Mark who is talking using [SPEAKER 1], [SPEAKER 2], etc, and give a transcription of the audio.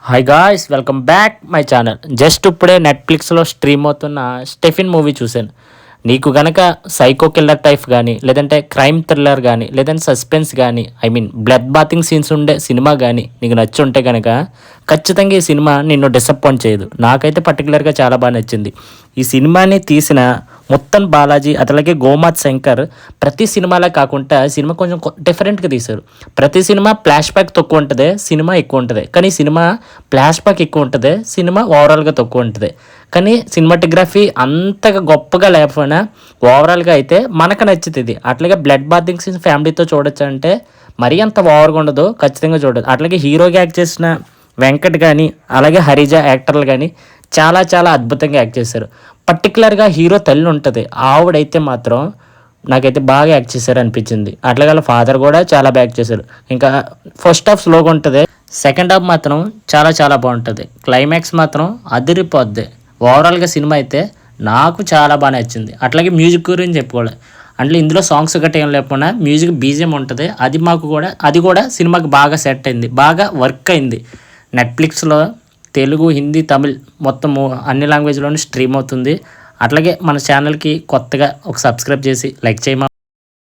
[SPEAKER 1] Hi guys, welcome back my channel. Just ఇప్పుడే నెట్ఫ్లిక్స్లో stream అవుతున్న స్టెఫిన్ మూవీ చూశాను. నీకు గనక సైకో కిల్లర్ టైప్ కానీ, లేదంటే క్రైమ్ థ్రిల్లర్ కానీ, లేదంటే సస్పెన్స్ కానీ, బ్లడ్ బాతింగ్ సీన్స్ ఉండే సినిమా కానీ నీకు నచ్చి ఉంటే కనుక ఖచ్చితంగా ఈ సినిమా నిన్ను డిసప్పాయింట్ చేయదు. నాకైతే పర్టికులర్గా చాలా బాగా నచ్చింది. ఈ సినిమాని తీసిన మొత్తం బాలాజీ అట్లాగే గోమాత్ శంకర్ ప్రతి సినిమాలా కాకుండా సినిమా కొంచెం డిఫరెంట్గా తీశారు. ప్రతి సినిమా ఫ్లాష్ బ్యాక్ తక్కువ ఉంటుంది, సినిమా ఎక్కువ ఉంటుంది. కానీ సినిమా ఫ్లాష్ బ్యాక్ ఎక్కువ ఉంటుంది, సినిమా ఓవరాల్గా తక్కువ ఉంటుంది. కానీ సినిమాటోగ్రఫీ అంతగా గొప్పగా లేకపోయినా ఓవరాల్గా అయితే మనకు నచ్చుతుంది. అట్లాగే బ్లడ్ బాతింగ్ సీన్స్ ఫ్యామిలీతో చూడొచ్చు అంటే మరీ అంత ఓవర్గా ఉండదు, ఖచ్చితంగా చూడదు. అట్లాగే హీరోగా యాక్ట్ చేసిన వెంకట్ కానీ అలాగే హరిజ యాక్టర్లు కానీ చాలా చాలా అద్భుతంగా యాక్ట్ చేశారు. పర్టికులర్గా హీరో తల్లి ఉంటుంది, ఆవిడైతే మాత్రం నాకైతే బాగా యాక్ట్ చేశారు అనిపించింది. అట్లాగే వాళ్ళ ఫాదర్ కూడా చాలా బాగా యాక్ట్ చేశారు. ఇంకా ఫస్ట్ హాఫ్ స్లోగా ఉంటుంది, సెకండ్ హాఫ్ మాత్రం చాలా చాలా బాగుంటుంది. క్లైమాక్స్ మాత్రం అదిరిపోద్ది. ఓవరాల్గా సినిమా అయితే నాకు చాలా బాగా నచ్చింది. అట్లాగే మ్యూజిక్ గురించి చెప్పుకోవాలి అంటే ఇందులో సాంగ్స్ గట్రా ఏం లేకపోయినా మ్యూజిక్ బీజిఎం ఉంటుంది, అది కూడా సినిమాకి బాగా సెట్ అయింది, బాగా వర్క్ అయింది. నెట్ఫ్లిక్స్లో తెలుగు, హిందీ, తమిళ్ మొత్తము అన్ని లాంగ్వేజ్లోనూ స్ట్రీమ్ అవుతుంది. అట్లాగే మన ఛానల్కి కొత్తగా ఒక సబ్స్క్రైబ్ చేసి లైక్ చేయమా.